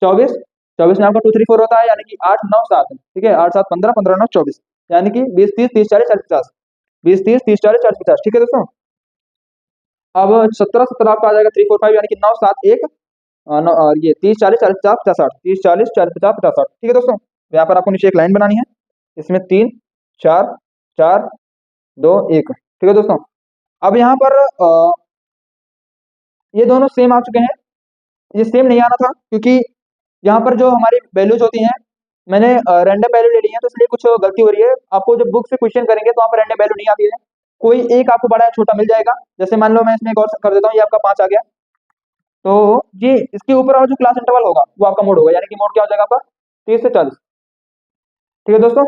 24 24 में आपका 2 3 4 होता है, यानी कि 8 9 7, ठीक है। 8 7 15 15 9 24, यानी कि 20 30 30 40 40 50, 20 30 30 40 40 50, ठीक है दोस्तों। अब 17 17 आपका आ जाएगा 3 4 5, यानी कि 9 7 1 9, और ये 30 40 40 50 50 60, 30 40 40 50 50 60, ठीक है दोस्तों। यहाँ पर आपको नीचे एक लाइन बनानी है, इसमें 3 4 4 2 1, ठीक है दोस्तों। अब यहाँ पर ये दोनों सेम आ चुके हैं, ये सेम नहीं आना था, क्योंकि यहाँ पर जो हमारी वैल्यूज होती हैं, मैंने रैंडम वैल्यू ले ली है, तो इसलिए कुछ गलती हो रही है। आपको जब बुक से क्वेश्चन करेंगे तो वहाँ पर रैंडम वैल्यू नहीं आती है, कोई एक आपको बड़ा या छोटा मिल जाएगा। जैसे मान लो मैं इसमें एक और कर देता हूँ, ये आपका 5 आ गया, तो ये इसके ऊपर वाला जो क्लास इंटरवल होगा वो आपका मोड होगा, यानी कि मोड क्या हो जाएगा आपका 30 से 40, ठीक है दोस्तों।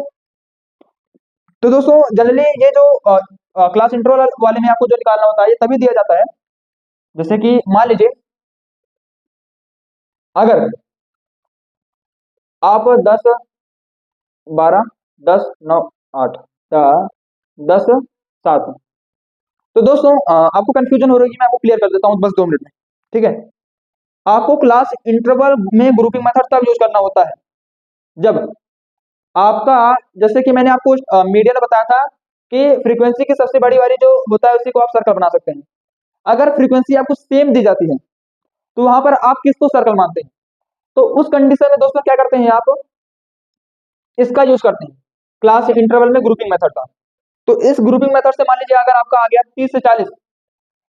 तो दोस्तों जनरली ये जो क्लास इंटरवल वाले में आपको जो निकालना होता है, ये तभी दिया जाता है, जैसे कि मान लीजिए अगर आप 10 12 10 9 8 10 7, तो दोस्तों आपको कंफ्यूजन हो रही है, मैं आपको क्लियर कर देता हूँ बस 2 मिनट में, ठीक है। आपको क्लास इंटरवल में ग्रुपिंग मेथड तब यूज करना होता है जब आपका, जैसे कि मैंने आपको मीडियन बताया था कि फ्रीक्वेंसी की सबसे बड़ी वाली जो होता है उसी को आप सर्कल बना सकते हैं। अगर फ्रीक्वेंसी आपको सेम दी जाती है तो वहां पर आप किसको सर्कल मानते हैं? तो उस कंडीशन में दोस्तों क्या करते हैं आप, इसका यूज करते हैं, क्लास इंटरवल में ग्रुपिंग मेथड का। तो इस ग्रुपिंग मेथड से मान लीजिए अगर आपका आ गया 30 से 40,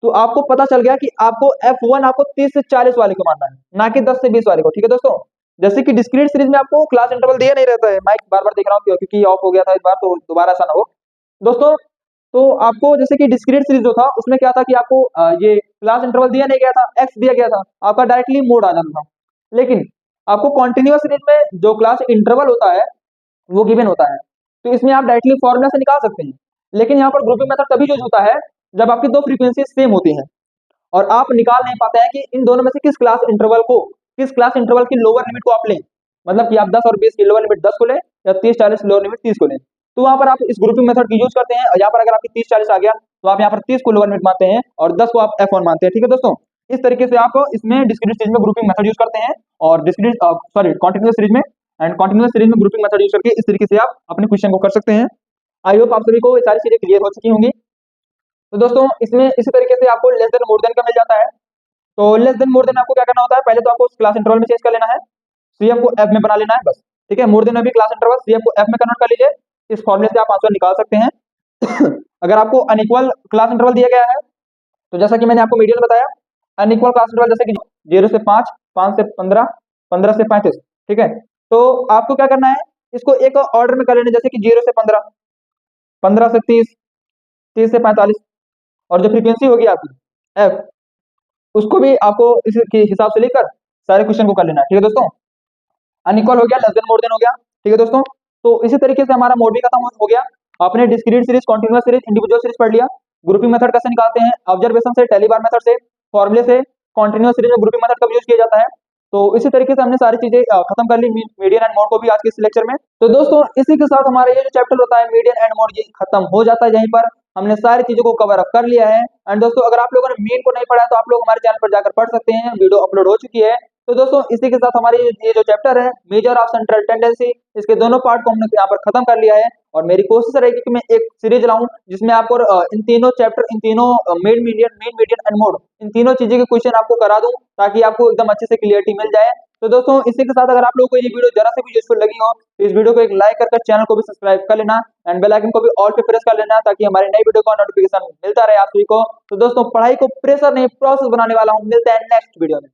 तो आपको पता चल गया कि आपको F1 आपको 30 से 40 वाले को मानना है, ना कि 10 से 20 वाले को। ठीक है दोस्तों, जैसे कि डिस्क्रीट सीरीज में आपको क्लास इंटरवल दिया नहीं रहता है, माइक बार बार देख रहा हूँ क्योंकि ऑफ हो गया था इस बार, तो दोबारा ऐसा ना हो दोस्तों। तो आपको जैसे कि डिस्क्रीट सीरीज जो था उसमें क्या था कि आपको ये क्लास इंटरवल दिया नहीं गया था, एक्स दिया गया था, आपका डायरेक्टली मोड आ जाता था। लेकिन आपको कॉन्टिन्यूअस सीरीज में जो क्लास इंटरवल होता है वो गिवन होता है, तो इसमें आप डायरेक्टली फॉर्मूला से निकाल सकते हैं। लेकिन यहाँ पर ग्रुपिंग मेथड तभी यूज होता है जब आपकी दो फ्रीक्वेंसी सेम होती हैं और आप निकाल नहीं पाते हैं कि इन दोनों में से किस क्लास इंटरवल की लोअर लिमिट को आप लें। मतलब कि आप 10 और 20 की लोअर लिमिट 10 को लें या 30-40 लोअर लिमिट 30 को लें। तो वहां पर आप इस ग्रुपिंग मेथड की यूज करते हैं, और यहाँ पर अगर आपकी 30-40 आ गया तो आप यहाँ पर 30 को लोअर लिमिट मानते हैं और 10 को आप F1 मानते हैं। ठीक है दोस्तों, इस तरीके से आप इसमें डिस्क्रीट सीरीज में ग्रुपिंग मेथड यूज करते हैं और कॉन्टिन्यूअस सीरीज में ग्रुपिंग मेथड यूज करके इस तरीके से आप अपने क्वेश्चन को कर सकते हैं। आई होप आप सभी को ये सारी चीजें क्लियर हो चुकी होंगी। तो दोस्तों इसमें इसी तरीके से आपको लेस देन मोर देन का मिल जाता है। तो लेस देन मोर देन आपको क्या करना होता है, पहले तो आपको क्लास इंटरवल में चेंज कर लेना है, सीएफ को एफ में बना लेना है बस। ठीक है, मोर देन में भी क्लास इंटरवल सीएफ को एफ में कन्वर्ट कर लीजिए, इस फॉर्मूले से आप आंसर निकाल सकते हैं। अगर आपको अनइक्वल क्लास इंटरवल दिया गया है तो जैसा कि मैंने आपको मीडियन बताया, अनइक्वल क्लास इंटरवल जैसे कि 0 से 5, 5 से 15, 15 से 35। ठीक है, तो आपको क्या करना है, इसको एक ऑर्डर में कर लेना, जैसे कि 0 से 15, 15 से 30, 30 से 45, और जो फ्रीक्वेंसी होगी आपकी एफ, उसको भी आपको इसके हिसाब से लेकर सारे क्वेश्चन को कर लेना है। ठीक है दोस्तों, अनइक्वल हो गया, लेस देन मोर देन हो गया। ठीक है दोस्तों, तो इसी तरीके से हमारा मोड भी खत्म हो गया। आपने discrete series, continuous series, individual series पढ़ लिया। ग्रुपिंग मेथड कैसे निकालते हैं, ऑब्जर्वेशन से, टेली बार मेथड से, फॉर्मूले से, कॉन्टिन्यूअस सीरीज में ग्रुपिंग मेथड कब यूज किया जाता है। तो इसी तरीके से हमने सारी चीजें खत्म कर ली, मीडियन एंड मोड को भी आज के इस लेक्चर में। तो दोस्तों इसी के साथ हमारा ये जो चैप्टर होता है मीडियन एंड मोड, ये खत्म हो जाता है। यहीं पर हमने सारी चीजों को कवर अप कर लिया है। एंड दोस्तों अगर आप लोगों ने मेन को नहीं पढ़ा है तो आप लोग हमारे चैनल पर जाकर पढ़ सकते हैं, वीडियो अपलोड हो चुकी है। तो दोस्तों इसी के साथ हमारी ये जो चैप्टर है मेजर ऑफ सेंट्रल टेंडेंसी, इसके दोनों पार्ट को हमने यहाँ पर खत्म कर लिया है। और मेरी कोशिश रहेगी कि मैं एक सीरीज लाऊं जिसमें आपको इन तीनों चैप्टर, इन तीनों मेन मीडियन एंड मोड, इन तीनों चीजें के क्वेश्चन आपको करा दूं ताकि आपको एकदम अच्छे से क्लियरिटी मिल जाए। तो दोस्तों इसी के साथ अगर आप लोगों को ये वीडियो जरा से भी यूजफुल लगी हो तो इस वीडियो को एक लाइक करके चैनल को भी सब्सक्राइब कर लेना एंड बेल आइकन को भी ऑल पे प्रेस कर लेना ताकि हमारी नई वीडियो का नोटिफिकेशन मिलता रहे आप सभी को। तो दोस्तों पढ़ाई को प्रेशर नहीं, प्रोसेस बनाने वाला हूँ। मिलते हैं नेक्स्ट वीडियो में।